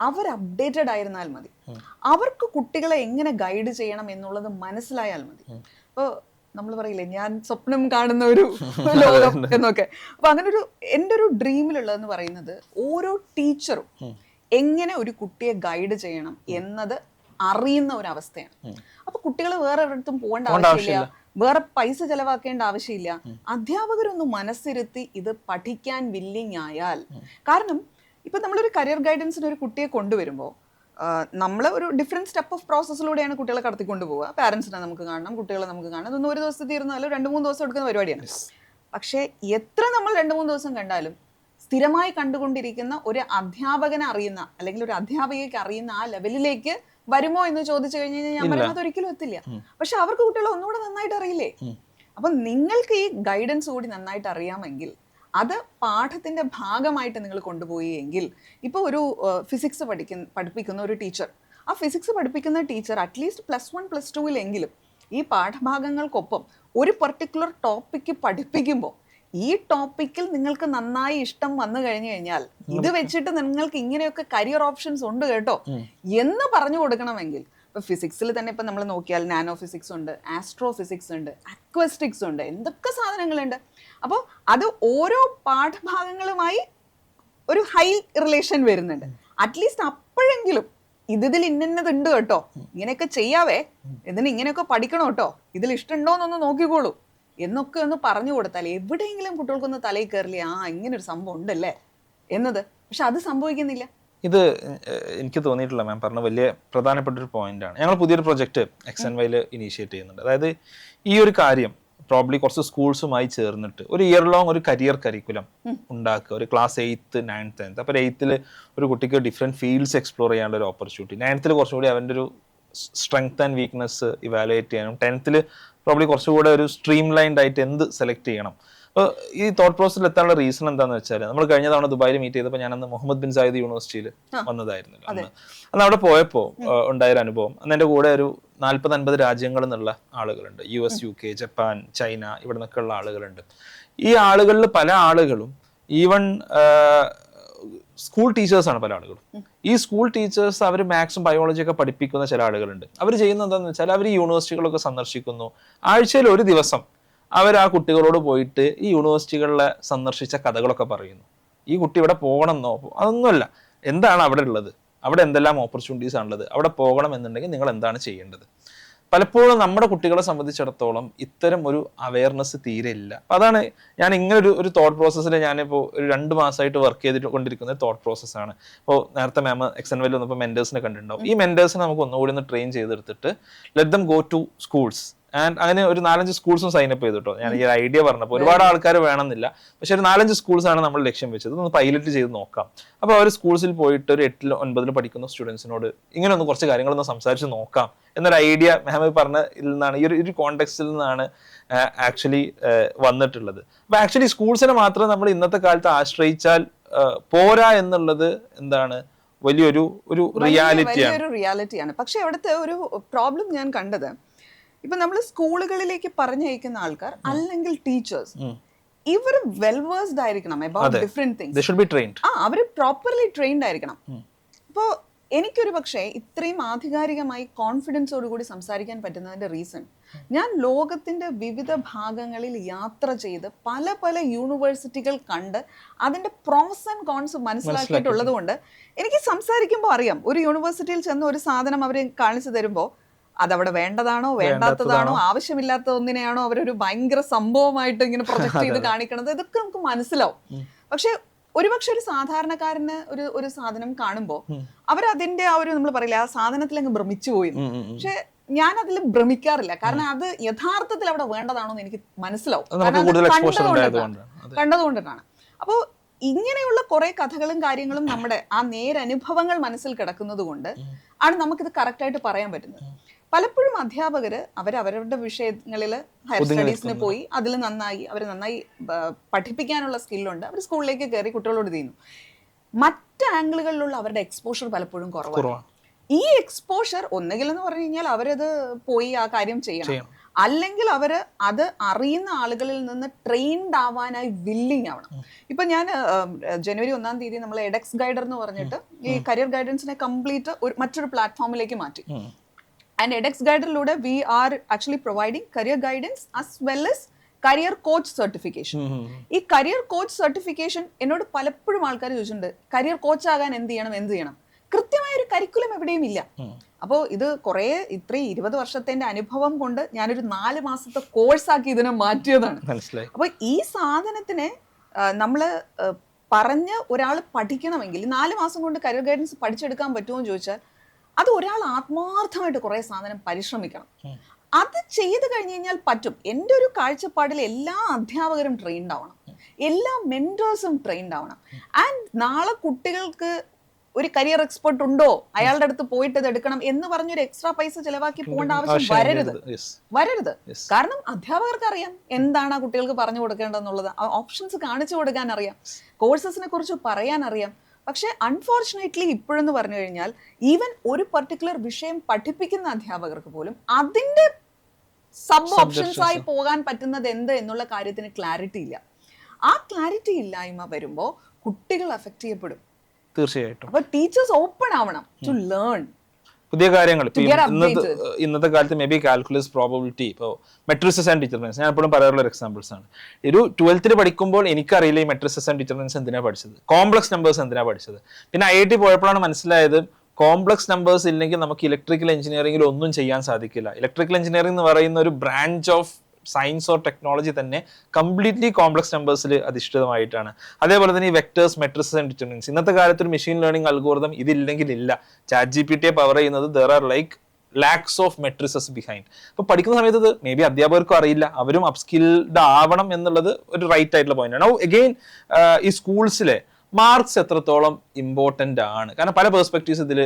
Speaker 2: അവർ അപ്ഡേറ്റഡ് ആയിരുന്നാൽ മതി, അവർക്ക് കുട്ടികളെ എങ്ങനെ ഗൈഡ് ചെയ്യണം എന്നുള്ളത് മനസ്സിലായാൽ മതി. അപ്പോൾ നമ്മൾ പറയില്ലേ ഞാൻ സ്വപ്നം കാണുന്ന ഒരു ലോകം എന്നൊക്കെ. അപ്പൊ അങ്ങനെ ഒരു എൻ്റെ ഒരു ഡ്രീമിലുള്ളതെന്ന് പറയുന്നത് ഓരോ ടീച്ചറും എങ്ങനെ ഒരു കുട്ടിയെ ഗൈഡ് ചെയ്യണം എന്നത് അറിയുന്ന ഒരു അവസ്ഥയാണ്. അപ്പൊ കുട്ടികൾ വേറെ ഒരിടത്തും പോകേണ്ട ആവശ്യമില്ല, വേറെ പൈസ ചെലവാക്കേണ്ട ആവശ്യമില്ല. അധ്യാപകരൊന്ന് മനസ്സിരുത്തി ഇത് പഠിക്കാൻ വില്ലിങ് ആയാൽ, കാരണം ഇപ്പൊ നമ്മളൊരു കരിയർ ഗൈഡൻസിന് ഒരു കുട്ടിയെ കൊണ്ടുവരുമ്പോൾ നമ്മൾ ഒരു ഡിഫറെന്റ് സ്റ്റെപ്പ് ഓഫ് പ്രോസസ്സിലൂടെയാണ് കുട്ടികളെ കടത്തിക്കൊണ്ടു പോവുക. പാരന്റ്സിനെ നമുക്ക് കാണണം, കുട്ടികളെ നമുക്ക് കാണണം. ഇതൊന്നും ഒരു ദിവസത്തിൽ തീർന്നാലും 2-3 ദിവസം എടുക്കുന്ന പരിപാടിയാണ്. പക്ഷേ എത്ര നമ്മൾ 2-3 ദിവസം കണ്ടാലും സ്ഥിരമായി കണ്ടുകൊണ്ടിരിക്കുന്ന ഒരു അധ്യാപകനെ അറിയുന്ന അല്ലെങ്കിൽ ഒരു അധ്യാപികയ്ക്ക് അറിയുന്ന ആ ലെവലിലേക്ക് വരുമോ എന്ന് ചോദിച്ചു കഴിഞ്ഞ് കഴിഞ്ഞാൽ ഞാൻ പറയുന്നത് ഒരിക്കലും എത്തില്ല. പക്ഷെ അവർക്ക് കുട്ടികളെ ഒന്നുകൂടെ നന്നായിട്ട് അറിയില്ലേ? അപ്പൊ നിങ്ങൾക്ക് ഈ ഗൈഡൻസ് കൂടി നന്നായിട്ട് അറിയാമെങ്കിൽ അത് പാഠത്തിന്റെ ഭാഗമായിട്ട് നിങ്ങൾ കൊണ്ടുപോയി എങ്കിൽ, ഇപ്പോൾ ഒരു ഫിസിക്സ് പഠിപ്പിക്കുന്ന ഒരു ടീച്ചർ, ആ ഫിസിക്സ് പഠിപ്പിക്കുന്ന ടീച്ചർ അറ്റ്ലീസ്റ്റ് +1 +2 ഈ പാഠഭാഗങ്ങൾക്കൊപ്പം ഒരു പർട്ടിക്കുലർ ടോപ്പിക്ക് പഠിപ്പിക്കുമ്പോൾ ഈ ടോപ്പിക്കിൽ നിങ്ങൾക്ക് നന്നായി ഇഷ്ടം വന്നു കഴിഞ്ഞു കഴിഞ്ഞാൽ ഇത് വെച്ചിട്ട് നിങ്ങൾക്ക് ഇങ്ങനെയൊക്കെ കരിയർ ഓപ്ഷൻസ് ഉണ്ട് കേട്ടോ എന്ന് പറഞ്ഞു കൊടുക്കണമെങ്കിൽ, ഇപ്പൊ ഫിസിക്സിൽ തന്നെ ഇപ്പൊ നമ്മൾ നോക്കിയാൽ നാനോ ഫിസിക്സ് ഉണ്ട്, ആസ്ട്രോ ഫിസിക്സ് ഉണ്ട്, അക്വസ്റ്റിക്സ് ഉണ്ട്, എന്തൊക്കെ സാധനങ്ങളുണ്ട്. അപ്പോൾ അത് ഓരോ പാഠഭാഗങ്ങളുമായി ഒരു ഹൈ റിലേഷൻ വരുന്നുണ്ട്. അറ്റ്ലീസ്റ്റ് അപ്പോഴെങ്കിലും ഇതിൽ ഇന്നതുണ്ട് കേട്ടോ, ഇങ്ങനെയൊക്കെ ചെയ്യാവേ, ഇതിന് ഇങ്ങനെയൊക്കെ പഠിക്കണം കേട്ടോ, ഇതിൽ ഇഷ്ടമുണ്ടോന്നൊന്ന് നോക്കിക്കോളൂ എന്നൊക്കെ ഒന്ന് പറഞ്ഞു കൊടുത്താൽ എവിടെയെങ്കിലും കുട്ടികൾക്കൊന്ന് തലയിൽ കയറില്ലേ, ആ ഇങ്ങനെ ഒരു സംഭവം ഉണ്ടല്ലേ എന്നത്. പക്ഷെ അത് സംഭവിക്കുന്നില്ല.
Speaker 1: ഇത് എനിക്ക് തോന്നിയിട്ടുള്ള മാം പറഞ്ഞ വലിയ പ്രധാനപ്പെട്ട ഒരു പോയിന്റാണ്. ഞങ്ങൾ പുതിയൊരു പ്രൊജക്ട് XNYയിൽ ഇനീഷ്യേറ്റ് ചെയ്യുന്നുണ്ട്. അതായത് ഈ ഒരു കാര്യം പ്രോബ്ലി കുറച്ച് സ്കൂൾസുമായി ചേർന്നിട്ട് ഒരു ഇയർ ലോങ് ഒരു കരിയർ കരിക്കുലം ഉണ്ടാക്കുക. ഒരു ക്ലാസ് 8th 9th 10th. അപ്പോൾ 8th ഒരു കുട്ടിക്ക് ഡിഫറെൻറ്റ് ഫീൽഡ്സ് എക്സ്പ്ലോർ ചെയ്യാനുള്ള ഒരു ഓപ്പർച്യൂണിറ്റി, 9th കുറച്ചുകൂടി അവൻ്റെ ഒരു സ്ട്രെങ്ത് ആൻഡ് വീക്ക്നെസ് ഇവാലുവേറ്റ് ചെയ്യാനും, 10th പ്രോബ്ലി കുറച്ചുകൂടെ ഒരു സ്ട്രീം ലൈൻഡ് ആയിട്ട് എന്ത് സെലക്ട് ചെയ്യണം. അപ്പോൾ ഈ തോട്ട് പ്രോസസ്സിൽ എത്താനുള്ള റീസൺ എന്താണെന്ന് വെച്ചാൽ, നമ്മൾ കഴിഞ്ഞ തവണ ദുബായിൽ മീറ്റ് ചെയ്തപ്പോൾ ഞാൻ അന്ന് മുഹമ്മദ് ബിൻ സായിദ് യൂണിവേഴ്സിറ്റിയിൽ വന്നതായിരുന്നല്ലോ. അന്ന് അവിടെ പോയപ്പോൾ ഉണ്ടായൊരു അനുഭവം, അന്ന് എൻ്റെ കൂടെ ഒരു 40-50 രാജ്യങ്ങളിൽ നിന്നുള്ള ആളുകളുണ്ട്. US, UK, ജപ്പാൻ, ചൈന, ഇവിടെ നിന്നൊക്കെ ഉള്ള ആളുകളുണ്ട്. ഈ ആളുകളിൽ പല ആളുകളും ഈവൻ സ്കൂൾ ടീച്ചേഴ്സാണ് പല ആളുകളും. ഈ സ്കൂൾ ടീച്ചേഴ്സ് അവർ മാത്സും ബയോളജിയൊക്കെ പഠിപ്പിക്കുന്ന ചില ആളുകളുണ്ട്. അവർ ചെയ്യുന്നത് എന്താണെന്ന് വെച്ചാൽ, അവർ ഈ യൂണിവേഴ്സിറ്റികളൊക്കെ സന്ദർശിക്കുന്നു. ആഴ്ചയിൽ ഒരു ദിവസം അവർ ആ കുട്ടികളോട് പോയിട്ട് ഈ യൂണിവേഴ്സിറ്റികളിലെ സന്ദർശിച്ച കഥകളൊക്കെ പറയുന്നു. ഈ കുട്ടി ഇവിടെ പോകണമെന്നോ അതൊന്നുമല്ല, എന്താണ് അവിടെ ഉള്ളത്, അവിടെ എന്തെല്ലാം ഓപ്പർച്യൂണിറ്റീസ് ആണുള്ളത്, അവിടെ പോകണം എന്നുണ്ടെങ്കിൽ നിങ്ങൾ എന്താണ് ചെയ്യേണ്ടത്. പലപ്പോഴും നമ്മുടെ കുട്ടികളെ സംബന്ധിച്ചിടത്തോളം ഇത്തരം ഒരു അവയർനെസ് തീരെ ഇല്ല. അപ്പം അതാണ് ഞാൻ ഇങ്ങനെ ഒരു തോട്ട് പ്രോസസ്സിൽ ഞാനിപ്പോൾ ഒരു 2 മാസമായിട്ട് വർക്ക് ചെയ്തിട്ട് കൊണ്ടിരിക്കുന്ന തോട്ട് പ്രോസസ്സാണ്. ഇപ്പോൾ നേരത്തെ മാം XNYയിൽ വന്നപ്പോൾ മെൻറ്റേഴ്സിനെ കണ്ടിട്ടുണ്ടാവും. ഈ മെൻറ്റേഴ്സിനെ നമുക്ക് ഒന്നുകൂടി ഒന്ന് ട്രെയിൻ ചെയ്തെടുത്തിട്ട് let them go to schools. And അങ്ങനെ ഒരു 4-5 സ്കൂൾസും സൈനപ്പ് ചെയ്തിട്ടോ. ഞാൻ ഈ ഐഡിയ പറഞ്ഞപ്പോൾ ഒരുപാട് ആൾക്കാർ വേണമെന്നില്ല, പക്ഷെ ഒരു 4-5 സ്കൂൾസാണ് നമ്മൾ ലക്ഷ്യം വെച്ചത്. ഒന്ന് പൈലറ്റ് ചെയ്ത് നോക്കാം. അപ്പോൾ അവർ സ്കൂൾസിൽ പോയിട്ട് ഒരു 8ൽ 9ൽ പഠിക്കുന്ന സ്റ്റുഡൻസിനോട് ഇങ്ങനെ ഒന്ന് കുറച്ച് കാര്യങ്ങളൊന്ന് സംസാരിച്ച് നോക്കാം എന്നൊരു ഐഡിയ മാം പറഞ്ഞതിൽ നിന്നാണ്, ഈ ഒരു കോണ്ടെക്സ്റ്റിൽ നിന്നാണ് ആക്ച്വലി വന്നിട്ടുള്ളത്. അപ്പോൾ ആക്ച്വലി സ്കൂൾസിനെ മാത്രം നമ്മൾ ഇന്നത്തെ കാലത്ത് ആശ്രയിച്ചാൽ പോരാ എന്നുള്ളത് എന്താണ് വലിയൊരു
Speaker 2: റിയാലിറ്റിയാണ്. പക്ഷെ അവിടുത്തെ ഒരു പ്രോബ്ലം ഞാൻ കണ്ടത്, ഇപ്പൊ നമ്മൾ സ്കൂളുകളിലേക്ക് പറഞ്ഞയക്കുന്ന ആൾക്കാർ അല്ലെങ്കിൽ ടീച്ചേഴ്സ്, ഇവർ വെൽ വേഴ്സ്ഡ് ആയിരിക്കണം അബൌട്ട് ഡിഫറെന്റ് തിങ്സ്. അവർ പ്രോപ്പർലി ട്രെയിൻഡ് ആയിരിക്കണം. അപ്പോൾ എനിക്കൊരു പക്ഷേ ഇത്രയും ആധികാരികമായി കോൺഫിഡൻസോടുകൂടി സംസാരിക്കാൻ പറ്റുന്നതിന്റെ റീസൺ, ഞാൻ ലോകത്തിന്റെ വിവിധ ഭാഗങ്ങളിൽ യാത്ര ചെയ്ത് പല പല യൂണിവേഴ്സിറ്റികൾ കണ്ട് അതിന്റെ പ്രോസ് ആൻഡ് കോൺസ് മനസ്സിലാക്കിയിട്ടുള്ളത് കൊണ്ട് എനിക്ക് സംസാരിക്കുമ്പോൾ അറിയാം. ഒരു യൂണിവേഴ്സിറ്റിയിൽ ചെന്ന് ഒരു സാധനം അവർ കാണിച്ചു തരുമ്പോൾ അതവിടെ വേണ്ടതാണോ വേണ്ടാത്തതാണോ ആവശ്യമില്ലാത്ത ഒന്നിനെയാണോ അവരൊരു ഭയങ്കര സംഭവമായിട്ട് ഇങ്ങനെ പ്രൊജക്ട് ചെയ്ത് കാണിക്കണത്, ഇതൊക്കെ നമുക്ക് മനസ്സിലാവും. പക്ഷെ ഒരുപക്ഷെ ഒരു സാധാരണക്കാരന് ഒരു സാധനം കാണുമ്പോൾ അവരതിന്റെ ആ ഒരു നമ്മൾ പറയില്ല, ആ സാധനത്തിൽ അങ്ങ് ഭ്രമിച്ചു പോയി. പക്ഷെ ഞാൻ അതിൽ ഭ്രമിക്കാറില്ല, കാരണം അത് യഥാർത്ഥത്തിൽ അവിടെ വേണ്ടതാണോ എന്ന് എനിക്ക് മനസ്സിലാവും, കണ്ടതുകൊണ്ടാണ്. അപ്പോൾ ഇങ്ങനെയുള്ള കുറെ കഥകളും കാര്യങ്ങളും നമ്മുടെ ആ നേരനുഭവങ്ങൾ മനസ്സിൽ കിടക്കുന്നത് കൊണ്ട് ആണ് നമുക്കിത് കറക്റ്റായിട്ട് പറയാൻ പറ്റുന്നത്. പലപ്പോഴും അധ്യാപകര് അവരവരുടെ വിഷയങ്ങളിൽ ഹയർ സ്റ്റഡീസിന് പോയി അതിൽ നന്നായി പഠിപ്പിക്കാനുള്ള സ്കില്ലുണ്ട്, അവർ സ്കൂളിലേക്ക് കയറി കുട്ടികളോട് ചെയ്യുന്നു. മറ്റ് ആംഗിളുകളിലുള്ള അവരുടെ എക്സ്പോഷർ പലപ്പോഴും കുറവാണ്. ഈ എക്സ്പോഷർ ഒന്നുകിൽ എന്ന് പറഞ്ഞു കഴിഞ്ഞാൽ അവരത് പോയി ആ കാര്യം ചെയ്യണം, അല്ലെങ്കിൽ അവര് അത് അറിയുന്ന ആളുകളിൽ നിന്ന് ട്രെയിൻഡ് ആവാനായി വില്ലിങ് ആവണം. ഇപ്പൊ ഞാൻ ജനുവരി 1-ാം തീയതി നമ്മൾ എഡെക്സ് ഗൈഡർ എന്ന് പറഞ്ഞിട്ട് ഈ കരിയർ ഗൈഡൻസിനെ കംപ്ലീറ്റ് മറ്റൊരു പ്ലാറ്റ്ഫോമിലേക്ക് മാറ്റി. ആൻഡ് എഡെക്സ് ഗൈഡറിലൂടെ we are actually providing career guidance as well as career coach certification. ഈ കരിയർ കോച്ച് സർട്ടിഫിക്കേഷൻ എന്നോട് പലപ്പോഴും ആൾക്കാർ ചോദിച്ചിട്ടുണ്ട്, കരിയർ കോച്ച് ആകാൻ എന്ത് ചെയ്യണം? കൃത്യമായ ഒരു കരിക്കുലം എവിടെയും ഇല്ല. അപ്പോൾ ഇത് കുറേ ഇത്രയും 20 വർഷത്തെ അനുഭവം കൊണ്ട് ഞാനൊരു 4 മാസത്തെ കോഴ്സാക്കി ഇതിനെ മാറ്റിയതാണ്. അപ്പോൾ ഈ സാധനത്തിനെ നമ്മൾ പറഞ്ഞ് ഒരാൾ പഠിക്കണമെങ്കിൽ 4 മാസം കൊണ്ട് കരിയർ ഗൈഡൻസ് പഠിച്ചെടുക്കാൻ പറ്റുമോ എന്ന് ചോദിച്ചാൽ അത് ഒരാൾ ആത്മാർത്ഥമായിട്ട് കുറേ സാധനം പരിശ്രമിക്കണം. അത് ചെയ്ത് കഴിഞ്ഞ് കഴിഞ്ഞാൽ പറ്റും. എൻ്റെ ഒരു കാഴ്ചപ്പാടിൽ എല്ലാ അധ്യാപകരും ട്രെയിൻഡ് ആവണം, എല്ലാ മെന്റേഴ്സും ട്രെയിൻഡ് ആവണം. ആൻഡ് നാളെ കുട്ടികൾക്ക് ഒരു കരിയർ എക്സ്പെർട്ട് ഉണ്ടോ അയാളുടെ അടുത്ത് പോയിട്ട് ഇത് എടുക്കണം എന്ന് പറഞ്ഞൊരു എക്സ്ട്രാ പൈസ ചെലവാക്കി പോകേണ്ട ആവശ്യം വരരുത്. കാരണം അധ്യാപകർക്ക് അറിയാം എന്താണ് ആ കുട്ടികൾക്ക് പറഞ്ഞു കൊടുക്കേണ്ടതെന്നുള്ളത്, ഓപ്ഷൻസ് കാണിച്ചു കൊടുക്കാൻ അറിയാം, കോഴ്സസിനെ കുറിച്ച് പറയാൻ അറിയാം. പക്ഷെ അൺഫോർച്ചുനേറ്റ്ലി ഇപ്പോഴെന്ന് പറഞ്ഞു കഴിഞ്ഞാൽ ഈവൻ ഒരു പർട്ടിക്കുലർ വിഷയം പഠിപ്പിക്കുന്ന അധ്യാപകർക്ക് പോലും അതിന്റെ സബ് ഓപ്ഷൻസ് ആയി പോകാൻ പറ്റുന്നത് എന്ത് എന്നുള്ള കാര്യത്തിന് ക്ലാരിറ്റി ഇല്ല. ആ ക്ലാരിറ്റി ഇല്ലായ്മ വരുമ്പോൾ കുട്ടികൾ അഫക്ട് ചെയ്യപ്പെടും.
Speaker 1: തീർച്ചയായിട്ടും.
Speaker 2: അപ്പൊ ടീച്ചേഴ്സ് ഓപ്പൺ ആവണം ടു ലേൺ
Speaker 1: പുതിയ കാര്യങ്ങൾ. ഇന്നത്തെ കാലത്ത് മേ ബി കാൽക്കുലസ്, പ്രോബബിലിറ്റി, ഇപ്പോൾ മെട്രിസസ് ആൻഡ് ഡിറ്റർമിനൻസ് ഞാൻ എപ്പോഴും പറയാറുള്ള ഒരു എക്സാമ്പിൾസ് ആണ്. ഒരു 12th പഠിക്കുമ്പോൾ എനിക്കറിയില്ല ഈ മെട്രിസസ് ആൻഡ് ഡിറ്റർമിനൻസ് എന്തിനാണ് പഠിച്ചത്, കോംപ്ലക്സ് നമ്പേഴ്സ് എന്തിനാണ് പഠിച്ചത്. പിന്നെ IIT പോയപ്പോഴാണ് മനസ്സിലായത് കോംപ്ലക്സ് നമ്പേഴ്സ് ഇല്ലെങ്കിൽ നമുക്ക് ഇലക്ട്രിക്കൽ എഞ്ചിനീയറിംഗിൽ ഒന്നും ചെയ്യാൻ സാധിക്കില്ല. ഇലക്ട്രിക്കൽ എഞ്ചിനീയറിംഗ് എന്ന് പറയുന്ന ഒരു branch of science or technology തന്നെ കംപ്ലീറ്റ്ലി കോംപ്ലക്സ് നമ്പേഴ്സിൽ അധിഷ്ഠിതമായിട്ടാണ്. അതേപോലെ തന്നെ ഈ വെക്ടേഴ്സ്, മെട്രിസസ് ആൻഡ് ഡിറ്റർമിനൻസ്, ഇന്നത്തെ കാലത്ത് ഒരു മെഷീൻ ലേണിംഗ് അൽഗോരിതം ഇതില്ലെങ്കിൽ ഇല്ല. ChatGPT പവർ ചെയ്യുന്നത് there are like lakhs of matrices behind. അപ്പോൾ പഠിക്കുന്ന സമയത്ത് ഇത് മേ ബി അധ്യാപകർക്കും അറിയില്ല, അവരും അപ്സ്കിൽഡ് ആവണം എന്നുള്ളത് ഒരു റൈറ്റ് ആയിട്ടുള്ള പോയിന്റ് ആണ്. അഗെയിൻ ഈ സ്കൂൾസിലെ മാർക്സ് എത്രത്തോളം ഇമ്പോർട്ടൻ്റ് ആണ്, കാരണം പല പെർസ്പെക്റ്റീവ്സ് ഇതിൽ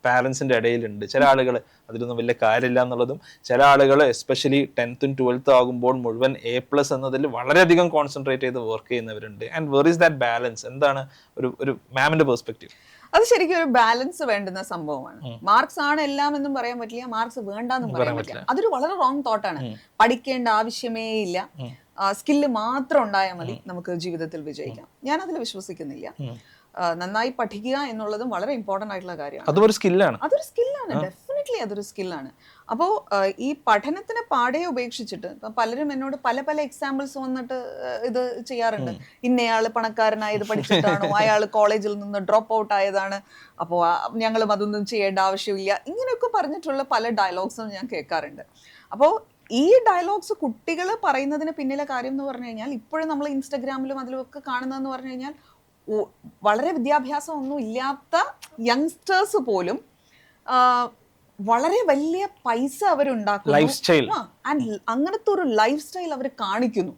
Speaker 1: പാരൻസിൻ്റെ ഇടയിലുണ്ട്. ചില ആളുകൾ അതിലൊന്നും വലിയ കാര്യമില്ല എന്നുള്ളതും, ചില ആളുകൾ എസ്പെഷ്യലി 10th and 12th ആകുമ്പോൾ മുഴുവൻ A+ എന്നതിൽ വളരെയധികം കോൺസെൻട്രേറ്റ് ചെയ്ത് വർക്ക് ചെയ്യുന്നവരുണ്ട്. And were is that balance? എന്താണ് ഒരു മാമിന്റെ പെർസ്പെക്റ്റീവ്?
Speaker 2: അത് ശരിക്കും ഒരു ബാലൻസ് വേണ്ടുന്ന സംഭവമാണ്. മാർക്സ് ആണ് എല്ലാം എന്നും പറയാൻ പറ്റില്ല, മാർക്സ് വേണ്ടെന്നും പറയാൻ പറ്റില്ല. അതൊരു വളരെ റോങ് തോട്ടാണ്. പഠിക്കേണ്ട ആവശ്യമേ ഇല്ല, സ്കില്ല് മാത്രം ഉണ്ടായാൽ മതി നമുക്ക് ജീവിതത്തിൽ വിജയിക്കാം. ഞാൻ അതിൽ വിശ്വസിക്കുന്നില്ല. നന്നായി പഠിക്കുക എന്നുള്ളതും വളരെ ഇമ്പോർട്ടൻ്റ് ആയിട്ടുള്ള കാര്യമാണ്.
Speaker 1: അതൊരു സ്കില്ലാണ്,
Speaker 2: ഡെഫിനറ്റ്ലി അതൊരു സ്കില്ലാണ്. അപ്പോൾ ഈ പഠനത്തിനെ പാടെ ഉപേക്ഷിച്ചിട്ട് ഇപ്പം പലരും എന്നോട് പല പല എക്സാമ്പിൾസ് വന്നിട്ട് ഇത് ചെയ്യാറുണ്ട്. ഇന്നയാള് പണക്കാരനായത് പഠിച്ചിട്ടാണോ, അയാൾ കോളേജിൽ നിന്ന് ഡ്രോപ്പ് ഔട്ട് ആയതാണ്, അപ്പോൾ ഞങ്ങളും അതൊന്നും ചെയ്യേണ്ട ആവശ്യമില്ല, ഇങ്ങനെയൊക്കെ പറഞ്ഞിട്ടുള്ള പല ഡയലോഗ്സും ഞാൻ കേൾക്കാറുണ്ട്. അപ്പോൾ ഈ ഡയലോഗ്സ് കുട്ടികൾ പറയുന്നതിന് പിന്നിലെ കാര്യം എന്ന് പറഞ്ഞു കഴിഞ്ഞാൽ, ഇപ്പോഴും നമ്മൾ ഇൻസ്റ്റഗ്രാമിലും അതിലൊക്കെ കാണുന്നതെന്ന് പറഞ്ഞു കഴിഞ്ഞാൽ, വളരെ വിദ്യാഭ്യാസം ഒന്നും ഇല്ലാത്ത യങ്സ്റ്റേഴ്സ് പോലും വളരെ വലിയ പൈസ അവരുണ്ടാക്കുന്നു, അങ്ങനത്തെ ഒരു ലൈഫ് സ്റ്റൈൽ അവർ കാണിക്കുന്നു.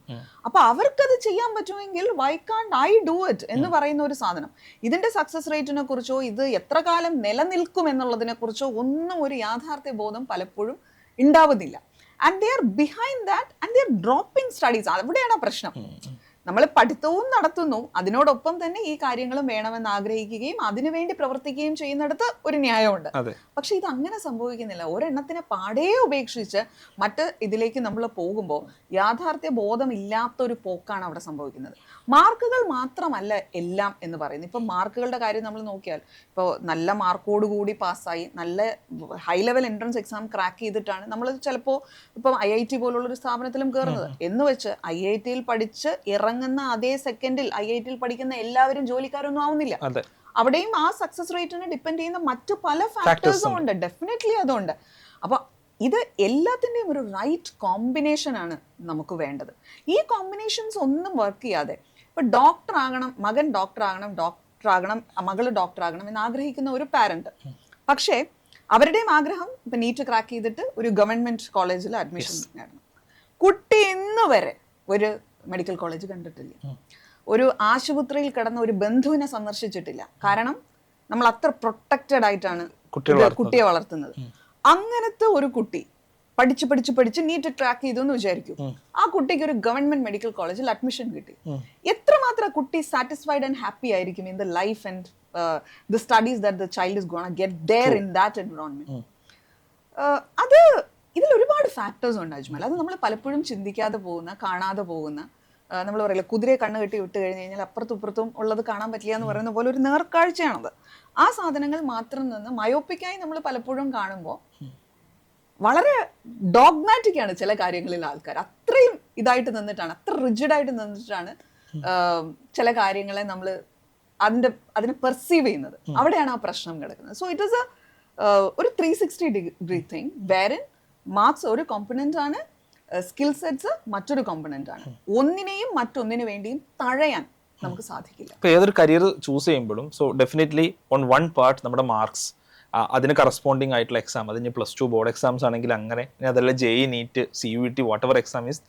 Speaker 2: അപ്പൊ അവർക്കത് ചെയ്യാൻ പറ്റുമെങ്കിൽ വൈ കാണ്ട് ഐ ഡു ഇറ്റ് എന്ന് പറയുന്ന ഒരു സാധനം. ഇതിന്റെ സക്സസ് റേറ്റിനെ കുറിച്ചോ ഇത് എത്ര കാലം നിലനിൽക്കും എന്നുള്ളതിനെ കുറിച്ചോ ഒന്നും ഒരു യാഥാർത്ഥ്യ ബോധം പലപ്പോഴും ഉണ്ടാവുന്നില്ല. And they are behind that and they are dropping studies. അവിടെയാണ് പ്രശ്നം. നമ്മൾ പഠിത്തവും നടത്തുന്നു, അതിനോടൊപ്പം തന്നെ ഈ കാര്യങ്ങളും വേണമെന്ന് ആഗ്രഹിക്കുകയും അതിനുവേണ്ടി പ്രവർത്തിക്കുകയും ചെയ്യുന്നിടത്ത് ഒരു ന്യായമുണ്ട്. പക്ഷെ ഇത് അങ്ങനെ സംഭവിക്കുന്നില്ല. ഒരെണ്ണത്തിനെ പാടേ ഉപേക്ഷിച്ച് മറ്റ് ഇതിലേക്ക് നമ്മൾ പോകുമ്പോൾ യാഥാർത്ഥ്യ ബോധമില്ലാത്തൊരു പോക്കാണ് അവിടെ സംഭവിക്കുന്നത്. മാർക്കുകൾ മാത്രമല്ല എല്ലാം എന്ന് പറയുന്നത്. ഇപ്പം മാർക്കുകളുടെ കാര്യം നമ്മൾ നോക്കിയാൽ, ഇപ്പോൾ നല്ല മാർക്കോടുകൂടി പാസ്സായി നല്ല high level entrance exam crack ചെയ്തിട്ടാണ് നമ്മൾ ചിലപ്പോൾ ഇപ്പം IIT പോലുള്ളൊരു സ്ഥാപനത്തിലും കയറുന്നത്. എന്ന് വെച്ച് IIT-യിൽ പഠിച്ച് ഇറങ്ങുന്ന അതേ സെക്കൻഡിൽ IIT-യിൽ പഠിക്കുന്ന എല്ലാവരും ജോലിക്കാരൊന്നും ആവുന്നില്ല. അവിടെയും ആ സക്സസ് റേറ്റിനെ ഡിപ്പെൻഡ് ചെയ്യുന്ന മറ്റു പല ഫാക്ടേഴ്സും ഉണ്ട്. ഡെഫിനറ്റ്ലി അതുണ്ട്. അപ്പോൾ ഇത് എല്ലാത്തിൻ്റെയും ഒരു റൈറ്റ് കോമ്പിനേഷൻ ആണ് നമുക്ക് വേണ്ടത്. ഈ കോമ്പിനേഷൻസ് ഒന്നും വർക്ക് ചെയ്യാതെ, ഇപ്പൊ ഡോക്ടർ ആകണം, മകൻ ഡോക്ടർ ആകണം, മകള് ഡോക്ടർ ആകണം എന്ന് ആഗ്രഹിക്കുന്ന ഒരു പാരന്റ്, പക്ഷേ അവരുടെയും ആഗ്രഹം ഇപ്പൊ നീറ്റ് ക്രാക്ക് ചെയ്തിട്ട് ഒരു ഗവൺമെന്റ് കോളേജിൽ അഡ്മിഷൻ നേടണം. കുട്ടി ഇന്ന് വരെ ഒരു മെഡിക്കൽ കോളേജ് കണ്ടിട്ടില്ല, ഒരു ആശുപത്രിയിൽ കിടന്ന ഒരു ബന്ധുവിനെ സന്ദർശിച്ചിട്ടില്ല. കാരണം നമ്മൾ അത്ര പ്രൊട്ടക്റ്റഡ് ആയിട്ടാണ് കുട്ടിയെ വളർത്തുന്നത്. അങ്ങനത്തെ ഒരു കുട്ടി പഠിച്ച് നീറ്റ് ട്രാക്ക് ചെയ്തു എന്ന് വിചാരിക്കൂ. ആ കുട്ടിക്ക് ഒരു ഗവൺമെന്റ് മെഡിക്കൽ കോളേജിൽ അഡ്മിഷൻ കിട്ടി. എത്രമാത്രം കുട്ടി സാറ്റിസ്ഫൈഡ് ആൻഡ് ഹാപ്പി ആയിരിക്കും in the life and the studies that the child is gonna get there in that environment. അത് ഇതിൽ ഒരുപാട് ഫാക്ടേഴ്സ് ഉണ്ട് അജ്മൽ. അത് നമ്മൾ പലപ്പോഴും ചിന്തിക്കാതെ പോകുന്ന, കാണാതെ പോകുന്ന, നമ്മൾ പറയില്ല കുതിരയെ കണ്ണ് കെട്ടി വിട്ട് കഴിഞ്ഞ് കഴിഞ്ഞാൽ അപ്പുറത്തും ഇപ്പുറത്തും ഉള്ളത് കാണാൻ പറ്റില്ല എന്ന് പറയുന്ന പോലെ ഒരു നേർക്കാഴ്ചയാണത്. ആ സാധനങ്ങൾ മാത്രം നിന്ന് മയോപ്പിക്കായി നമ്മൾ പലപ്പോഴും കാണുമ്പോൾ വളരെ ഡോഗ്മാറ്റിക് ആണ് ചില കാര്യങ്ങളിൽ ആൾക്കാർ. അത്രയും ഇതായിട്ട് നിന്നിട്ടാണ്, അത്ര റിജിഡായിട്ട് നിന്നിട്ടാണ് ചില കാര്യങ്ങളെ നമ്മൾ അതിനെ പെർസീവ് ചെയ്യുന്നത്. അവിടെയാണ് ആ പ്രശ്നം കിടക്കുന്നത്. സോ ഇറ്റ് ഈസ് ഒരു 360-degree തിങ് വേറിൻ മാർക്സ് ഒരു കോമ്പണന്റ് ആണ്, സ്കിൽ സെറ്റ്സ് മറ്റൊരു കോമ്പണന്റ് ആണ്. ഒന്നിനെയും മറ്റൊന്നിനു വേണ്ടിയും തഴയാൻ നമുക്ക് സാധിക്കില്ല.
Speaker 1: ഇപ്പോൾ ഏതൊരു കരിയർ ചൂസ് ചെയ്യുമ്പോഴും so definitely on one part നമ്മുടെ മാർക്സ്, അതിന് കറസ്പോണ്ടിങ് ആയിട്ടുള്ള എക്സാം, അതിന് +2 ബോർഡ് എക്സാംസ് ആണെങ്കിൽ അങ്ങനെ, അതല്ല JEE, NEET, CUET, whatever exam is,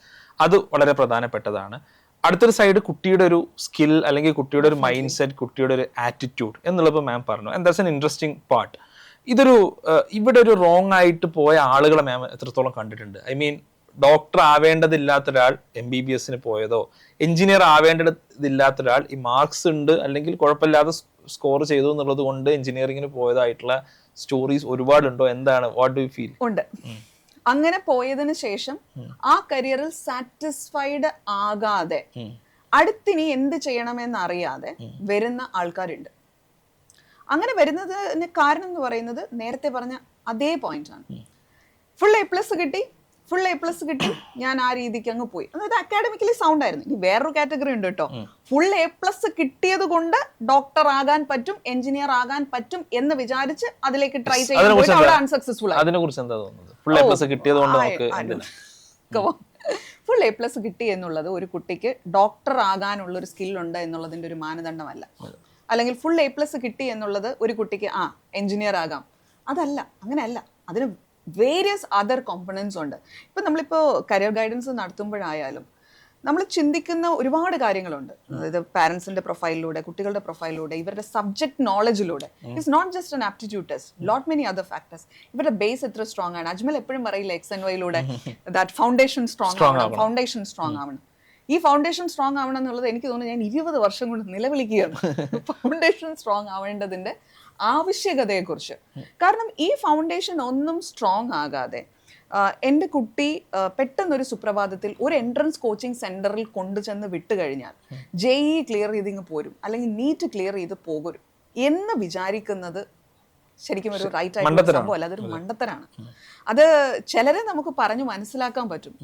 Speaker 1: അത് വളരെ പ്രധാനപ്പെട്ടതാണ്. അടുത്തൊരു സൈഡ് കുട്ടിയുടെ ഒരു സ്കിൽ അല്ലെങ്കിൽ കുട്ടിയുടെ ഒരു മൈൻഡ് സെറ്റ്, കുട്ടിയുടെ ഒരു ആറ്റിറ്റ്യൂഡ് എന്നുള്ളത് മാം പറഞ്ഞു. And that's an interesting part. ഇവിടെ ഒരു റോങ് ആയിട്ട് പോയ ആളുകളെ മാം എത്രത്തോളം കണ്ടിട്ടുണ്ട്? ഐ മീൻ ഡോക്ടർ ആവേണ്ടതില്ലാത്ത ഒരാൾ MBBS പോയതോ, എഞ്ചിനീയർ ആവേണ്ടതില്ലാത്ത ഒരാൾ ഈ മാർക്സ് ഉണ്ട് അല്ലെങ്കിൽ കുഴപ്പമില്ലാതെ സ്കോർ ചെയ്തു എന്നുള്ളത് കൊണ്ട് എഞ്ചിനീയറിംഗിന് പോയതായിട്ടുള്ള സ്റ്റോറീസ് ഒരുപാടുണ്ടോ? എന്താണ്, വാട്ട് ഡു യു ഫീൽ?
Speaker 2: ഉണ്ട്. അങ്ങനെ പോയതിനു ശേഷം ആ കരിയറിൽ സാറ്റിസ്ഫൈഡ് ആകാതെ അടുത്തിനി എന്ത് ചെയ്യണമെന്ന് അറിയാതെ വരുന്ന ആൾക്കാരുണ്ട്. അങ്ങനെ വരുന്നതിന് കാരണം എന്ന് പറയുന്നത് നേരത്തെ പറഞ്ഞ അതേ പോയിന്റ് ആണ്. ഫുൾ A+ കിട്ടി, ഫുൾ A+ കിട്ടി, ഞാൻ ആ രീതിക്ക് അങ്ങ് പോയി. അതായത് അക്കാഡമിക്കലി സൗണ്ട് ആയിരുന്നു. ഇനി വേറൊരു കാറ്റഗറി ഉണ്ട് കേട്ടോ, ഫുൾ A+ കിട്ടിയത് കൊണ്ട് ഡോക്ടർ ആകാൻ പറ്റും, എഞ്ചിനീയർ ആകാൻ പറ്റും എന്ന് വിചാരിച്ച് അതിലേക്ക് ട്രൈ ചെയ്യുമ്പോൾ അവിടെ അൺസക്സസ്ഫുൾ ആയി.
Speaker 1: അതിനെ കുറിച്ച് എന്താ തോന്നുന്നത്? ഫുൾ A+ കിട്ടിയത് കൊണ്ട്
Speaker 2: ഫുൾ A+ കിട്ടി എന്നുള്ളത് ഒരു കുട്ടിക്ക് ഡോക്ടർ ആകാനുള്ള ഒരു സ്കില്ലുണ്ട് എന്നുള്ളതിന്റെ ഒരു മാനദണ്ഡമല്ല. അല്ലെങ്കിൽ ഫുൾ A+ കിട്ടി എന്നുള്ളത് ഒരു കുട്ടിക്ക് എഞ്ചിനീയർ ആകാം, അതല്ല, അങ്ങനെയല്ല. അതിന് വേരിയസ് അതർ കോമ്പണൻസ് ഉണ്ട്. ഇപ്പം നമ്മളിപ്പോൾ കരിയർ ഗൈഡൻസ് നടത്തുമ്പോഴായാലും നമ്മൾ ചിന്തിക്കുന്ന ഒരുപാട് കാര്യങ്ങളുണ്ട്. അതായത് പാരൻസിന്റെ പ്രൊഫൈലിലൂടെ, കുട്ടികളുടെ പ്രൊഫൈലിലൂടെ, ഇവരുടെ സബ്ജക്ട് നോളജിലൂടെ. It's not just an aptitude test, lot many other factors. ഇവരുടെ ബേസ് എത്ര സ്ട്രോങ് ആണ്. അജ്മൽ എപ്പോഴും പറയില്ല XNYയിലൂടെ ദാറ്റ് ഫൗണ്ടേഷൻ സ്ട്രോങ് ആവണം, ഫൗണ്ടേഷൻ സ്ട്രോങ് ആവണം. ഈ ഫൗണ്ടേഷൻ സ്ട്രോങ് ആവണം എന്നുള്ളത് എനിക്ക് തോന്നുന്നു ഞാൻ 20 വർഷം കൊണ്ട് നിലവിളിക്കുകയാണ്. Foundation strong ആവേണ്ടതിന്റെ ആവശ്യകതയെക്കുറിച്ച്. കാരണം ഈ ഫൗണ്ടേഷൻ ഒന്നും സ്ട്രോങ് ആകാതെ എൻ്റെ കുട്ടി പെട്ടെന്നൊരു സുപ്രഭാതത്തിൽ ഒരു എൻട്രൻസ് കോച്ചിങ് സെന്ററിൽ കൊണ്ടുചെന്ന് വിട്ടുകഴിഞ്ഞാൽ JEE ക്ലിയർ ചെയ്തിങ്ങ് പോരും, അല്ലെങ്കിൽ നീറ്റ് ക്ലിയർ ചെയ്ത് പോകരും എന്ന് വിചാരിക്കുന്നത് ശരിക്കും ഒരു റൈറ്റ് ആയിട്ടുള്ള സംഭവമല്ല, അതൊരു മണ്ടത്തരാണ്. അത് ചിലരെ നമുക്ക് പറഞ്ഞു മനസ്സിലാക്കാൻ പറ്റും,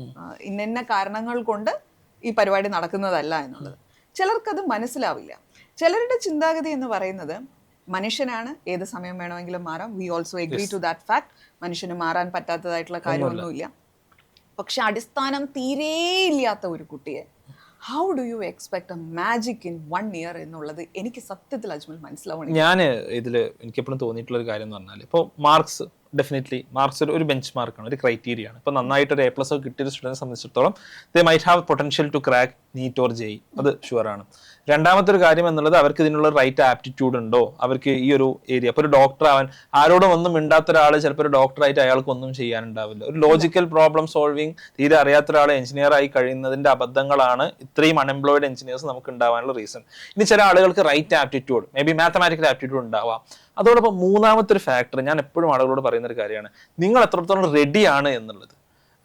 Speaker 2: ഇന്ന കാരണങ്ങൾ കൊണ്ട് ഈ പരിപാടി നടക്കുന്നതല്ല എന്നുള്ളത്. ചിലർക്കത് മനസ്സിലാവില്ല. ചിലരുടെ ചിന്താഗതി എന്ന് പറയുന്നത് മനുഷ്യനാണ്, ഏത് സമയം വേണമെങ്കിലും മാറാം. We also agree to that fact. മനുഷ്യന് മാറാൻ പറ്റാത്തതായിട്ടുള്ള കാര്യമൊന്നുമില്ല. പക്ഷെ അടിസ്ഥാനം തീരെയില്ലാത്ത ഒരു കുട്ടിയെ how do you expect a magic in 1 year എന്നുള്ളത് എനിക്ക് സത്യത്തിൽ അജ്മൽ മനസ്സിലാവണം.
Speaker 1: ഞാൻ ഇതിൽ എനിക്കെപ്പോഴും തോന്നിയിട്ടുള്ള ഒരു കാര്യം എന്ന് പറഞ്ഞാൽ, ഇപ്പോൾ മാർക്സ്, ഡെഫിനറ്റ്ലി മാർക്സ് ഒരു ബെഞ്ച് മാർക്കാണ്, ഒരു ക്രൈറ്റീരിയ ആണ്. ഇപ്പോൾ നന്നായിട്ട് ഒരു A+ കിട്ടിയ സ്റ്റുഡൻറ്റിനെ സംബന്ധിച്ചിടത്തോളം they might have potential to crack NEET or JEE, അത് ഷുവറാണ്. രണ്ടാമത്തെ ഒരു കാര്യം എന്നുള്ളത് അവർക്ക് ഇതിനുള്ള റൈറ്റ് ആപ്റ്റിറ്റ്യൂഡ് ഉണ്ടോ, അവർക്ക് ഈ ഒരു ഏരിയ. അപ്പോൾ ഒരു ഡോക്ടർ ആവാൻ ആരോടും ഒന്നും മിണ്ടാത്ത ഒരാൾ ചിലപ്പോൾ ഒരു ഡോക്ടറായിട്ട് അയാൾക്ക് ഒന്നും ചെയ്യാനുണ്ടാവില്ല. ഒരു ലോജിക്കൽ പ്രോബ്ലം സോൾവിങ് തീരെ അറിയാത്ത ഒരാൾ എഞ്ചിനീയർ ആയി കഴിയുന്നതിന്റെ അബദ്ധങ്ങളാണ് ഇത്രയും അൺഎംപ്ലോയിഡ് എഞ്ചിനീയേഴ്സ് നമുക്ക് ഉണ്ടാവാനുള്ള റീസൺ. ഇനി ചില ആളുകൾക്ക് right aptitude, may be mathematical aptitude ഉണ്ടാവാം. അതോടൊപ്പം മൂന്നാമത്തെ ഒരു ഫാക്ടർ ഞാൻ എപ്പോഴും ആളുകളോട് പറയുന്ന ഒരു കാര്യമാണ്, നിങ്ങൾ എത്രത്തോളം റെഡിയാണ് എന്നുള്ളത്.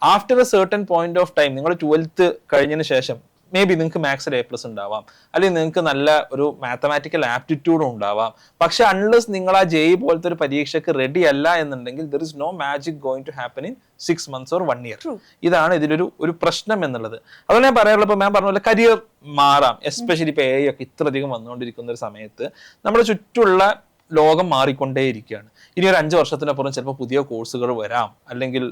Speaker 1: After A certain point of time, നിങ്ങൾ 12th കഴിഞ്ഞതിന് ശേഷം മേ ബി നിങ്ങൾക്ക് മാത്സിൽ A+ ഉണ്ടാവാം, അല്ലെങ്കിൽ നിങ്ങൾക്ക് നല്ല ഒരു മാത്തമാറ്റിക്കൽ ആപ്റ്റിറ്റ്യൂഡും ഉണ്ടാവാം. പക്ഷെ അൺലെസ് നിങ്ങൾ ആ JEE പോലത്തെ ഒരു പരീക്ഷയ്ക്ക് റെഡി അല്ല എന്നുണ്ടെങ്കിൽ there is no magic going to happen in 6 months or 1 year. ഇതാണ് ഇതിലൊരു പ്രശ്നം എന്നുള്ളത്. അതുകൊണ്ട് ഞാൻ പറയാറുള്ളത്, ഇപ്പോൾ ഞാൻ പറഞ്ഞ പോലെ കരിയർ മാറാം, എസ്പെഷ്യലി ഇപ്പോൾ AI ഒക്കെ ഇത്രയധികം വന്നുകൊണ്ടിരിക്കുന്ന ഒരു സമയത്ത് നമ്മുടെ ചുറ്റുമുള്ള ലോകം മാറിക്കൊണ്ടേയിരിക്കുകയാണ്. ഇനി ഒരു 5 വർഷത്തിനപ്പുറം ചിലപ്പോൾ പുതിയ കോഴ്സുകൾ വരാം, അല്ലെങ്കിൽ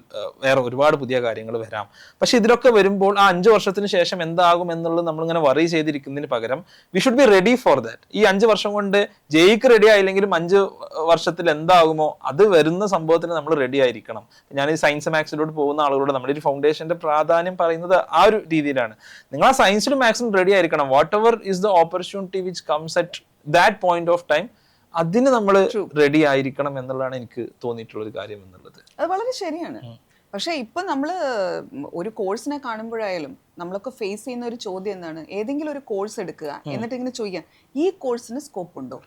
Speaker 1: വേറെ ഒരുപാട് പുതിയ കാര്യങ്ങൾ വരാം. പക്ഷെ ഇതിലൊക്കെ വരുമ്പോൾ ആ 5 വർഷത്തിന് ശേഷം എന്താകും എന്നുള്ളത് നമ്മളിങ്ങനെ വറി ചെയ്തിരിക്കുന്നതിന് പകരം we should be ready for that. ഈ 5 വർഷം കൊണ്ട് JEEക്ക് റെഡി ആയില്ലെങ്കിലും 5 വർഷത്തിൽ എന്താകുമോ അത് വരുന്ന സംഭവത്തിന് നമ്മൾ റെഡി ആയിരിക്കണം. ഞാൻ ഈ സയൻസ് മാത്സിലോട്ട് പോകുന്ന ആളുകളോട് നമ്മുടെ ഒരു ഫൗണ്ടേഷന്റെ പ്രാധാന്യം പറയുന്നത് ആ ഒരു രീതിയിലാണ്. നിങ്ങൾ ആ സയൻസിലും മാത്സിലും റെഡി ആയിരിക്കണം. What ever is the opportunity which comes at that point of time, അതിന് നമ്മൾ റെഡി ആയിരിക്കണം എന്നുള്ളതാണ് എനിക്ക് തോന്നിയിട്ടുള്ള ഒരു കാര്യം എന്നുള്ളത്.
Speaker 2: അത് വളരെ ശരിയാണ്. പക്ഷെ ഇപ്പൊ നമ്മള് ഒരു കോഴ്സിനെ കാണുമ്പോഴായാലും നമ്മളൊക്കെ ഫേസ് ചെയ്യുന്ന ഒരു ചോദ്യം എന്താണ്, ഏതെങ്കിലും ഒരു കോഴ്സ് എടുക്കുക, എന്നിട്ട് ഇങ്ങനെ ചോദിക്കുക ഈ കോഴ്സിന് സ്കോപ്പ് ഉണ്ടോ,